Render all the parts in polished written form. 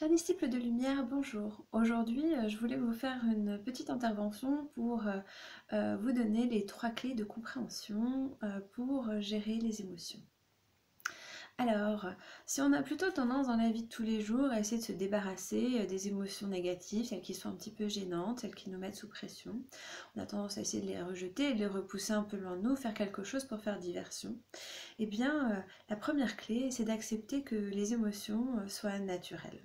Chers disciples de lumière, bonjour. Aujourd'hui, je voulais vous faire une petite intervention pour vous donner les 3 clés de compréhension pour gérer les émotions. Alors, si on a plutôt tendance dans la vie de tous les jours à essayer de se débarrasser des émotions négatives, celles qui sont un petit peu gênantes, celles qui nous mettent sous pression, on a tendance à essayer de les rejeter et de les repousser un peu loin de nous, faire quelque chose pour faire diversion. Eh bien, la première clé, c'est d'accepter que les émotions soient naturelles.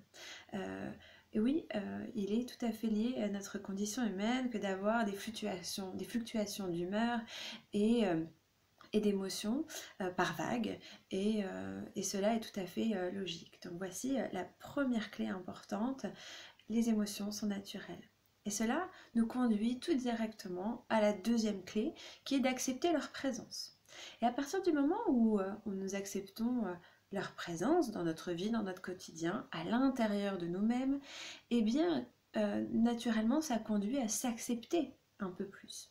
Et oui, il est tout à fait lié à notre condition humaine que d'avoir des fluctuations d'humeur et, euh, et d'émotions par vague, et cela est tout à fait logique. Donc voici la première clé importante, les émotions sont naturelles. Et cela nous conduit tout directement à la deuxième clé, qui est d'accepter leur présence. Et à partir du moment où nous acceptons leur présence dans notre vie, dans notre quotidien, à l'intérieur de nous-mêmes, eh bien, naturellement, ça conduit à s'accepter un peu plus.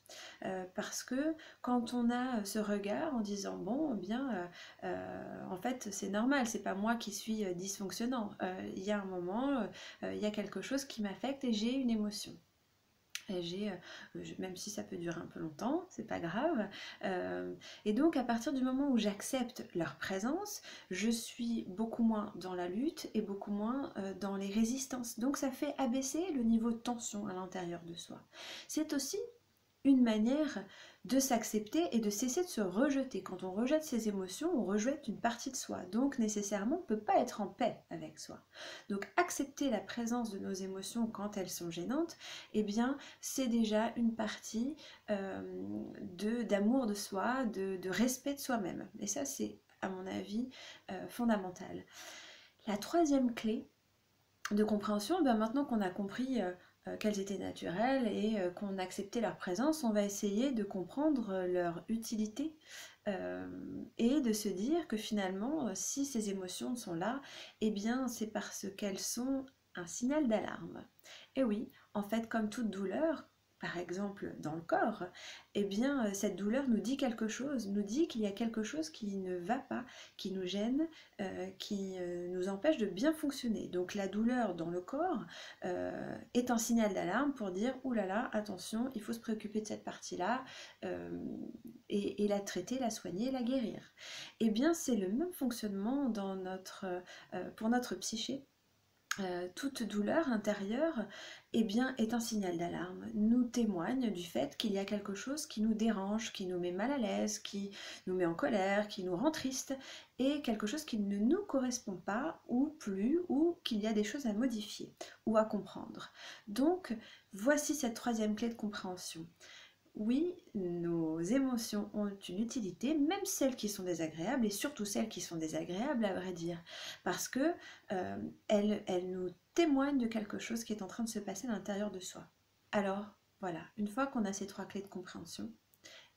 Parce que quand on a ce regard en disant bon, eh bien, en fait, c'est normal, c'est pas moi qui suis dysfonctionnant. Il y a un moment, il y a quelque chose qui m'affecte et j'ai une émotion. Et même si ça peut durer un peu longtemps, c'est pas grave. Et donc à partir du moment où j'accepte leur présence, je suis beaucoup moins dans la lutte et beaucoup moins dans les résistances. Donc ça fait abaisser le niveau de tension à l'intérieur de soi. C'est aussi une manière de s'accepter et de cesser de se rejeter. Quand on rejette ses émotions, on rejette une partie de soi. Donc nécessairement, on ne peut pas être en paix avec soi. Donc accepter la présence de nos émotions quand elles sont gênantes, eh bien c'est déjà une partie d'amour de soi, de respect de soi-même. Et ça, c'est à mon avis fondamental. La troisième clé de compréhension, ben maintenant qu'on a compris qu'elles étaient naturelles et qu'on acceptait leur présence, on va essayer de comprendre leur utilité et de se dire que finalement, si ces émotions sont là, eh bien c'est parce qu'elles sont un signal d'alarme. Et oui, en fait, comme toute douleur, par exemple dans le corps, eh bien cette douleur nous dit quelque chose, nous dit qu'il y a quelque chose qui ne va pas, qui nous gêne, qui nous empêche de bien fonctionner. Donc la douleur dans le corps est un signal d'alarme pour dire « Ouh là là, attention, il faut se préoccuper de cette partie-là et la traiter, la soigner, la guérir ». Eh bien c'est le même fonctionnement pour notre psyché. Toute douleur intérieure eh bien, est un signal d'alarme, nous témoigne du fait qu'il y a quelque chose qui nous dérange, qui nous met mal à l'aise, qui nous met en colère, qui nous rend triste, et quelque chose qui ne nous correspond pas ou plus, ou qu'il y a des choses à modifier ou à comprendre. Donc, voici cette troisième clé de compréhension. Oui, nos émotions ont une utilité, même celles qui sont désagréables, et surtout celles qui sont désagréables, à vrai dire, parce que elles nous témoignent de quelque chose qui est en train de se passer à l'intérieur de soi. Alors, voilà, une fois qu'on a ces 3 clés de compréhension,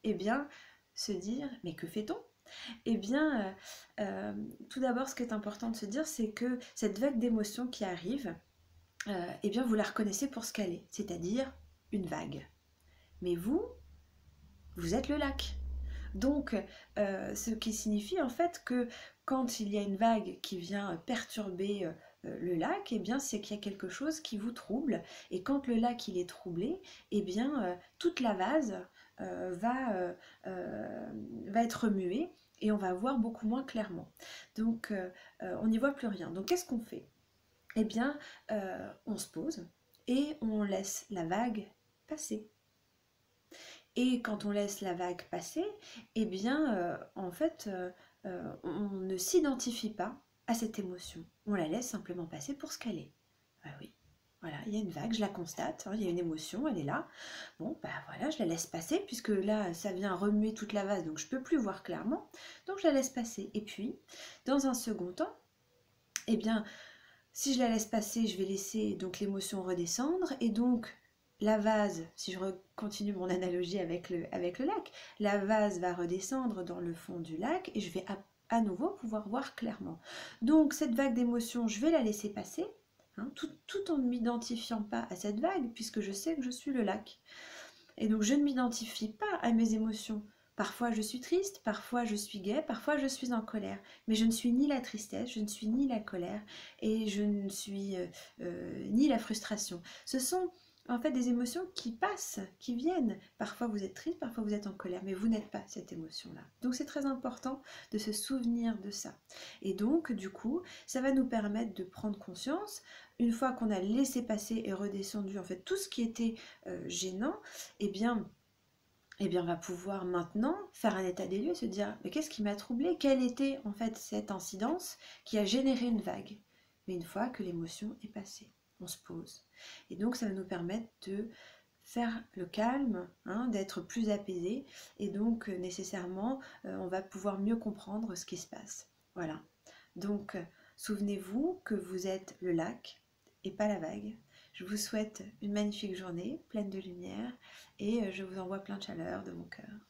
eh bien, se dire, mais que fait-on? Eh bien, tout d'abord, ce qui est important de se dire, c'est que cette vague d'émotions qui arrive, eh bien, vous la reconnaissez pour ce qu'elle est, c'est-à-dire une vague. Mais vous êtes le lac. Donc, ce qui signifie en fait que quand il y a une vague qui vient perturber le lac, eh bien c'est qu'il y a quelque chose qui vous trouble. Et quand le lac il est troublé, eh bien toute la vase va être remuée et on va voir beaucoup moins clairement. Donc, on n'y voit plus rien. Donc, qu'est-ce qu'on fait? Eh bien, on se pose et on laisse la vague passer. Et quand on laisse la vague passer, eh bien, en fait, on ne s'identifie pas à cette émotion. On la laisse simplement passer pour ce qu'elle est. Ah oui, voilà, il y a une vague, je la constate, hein, il y a une émotion, elle est là. Bon, bah voilà, je la laisse passer, puisque là, ça vient remuer toute la vase, donc je ne peux plus voir clairement. Donc je la laisse passer. Et puis, dans un second temps, eh bien, si je la laisse passer, je vais laisser donc l'émotion redescendre, et donc la vase, si je continue mon analogie avec le lac, la vase va redescendre dans le fond du lac et je vais à nouveau pouvoir voir clairement. Donc cette vague d'émotions, je vais la laisser passer, hein, tout en ne m'identifiant pas à cette vague, puisque je sais que je suis le lac. Et donc je ne m'identifie pas à mes émotions, Parfois je suis triste, parfois je suis gaie, parfois je suis en colère. Mais je ne suis ni la tristesse, je ne suis ni la colère et je ne suis ni la frustration. Ce sont en fait des émotions qui passent, qui viennent. Parfois vous êtes triste, parfois vous êtes en colère, mais vous n'êtes pas cette émotion-là. Donc c'est très important de se souvenir de ça. Et donc du coup, ça va nous permettre de prendre conscience, une fois qu'on a laissé passer et redescendu en fait tout ce qui était gênant, eh bien, on va pouvoir maintenant faire un état des lieux, se dire mais qu'est-ce qui m'a troublé? Quelle était en fait cette incidence qui a généré une vague? Mais une fois que l'émotion est passée, on se pose. Et donc ça va nous permettre de faire le calme, hein, d'être plus apaisé et donc nécessairement on va pouvoir mieux comprendre ce qui se passe. Voilà. Donc souvenez-vous que vous êtes le lac et pas la vague. Je vous souhaite une magnifique journée pleine de lumière et je vous envoie plein de chaleur de mon cœur.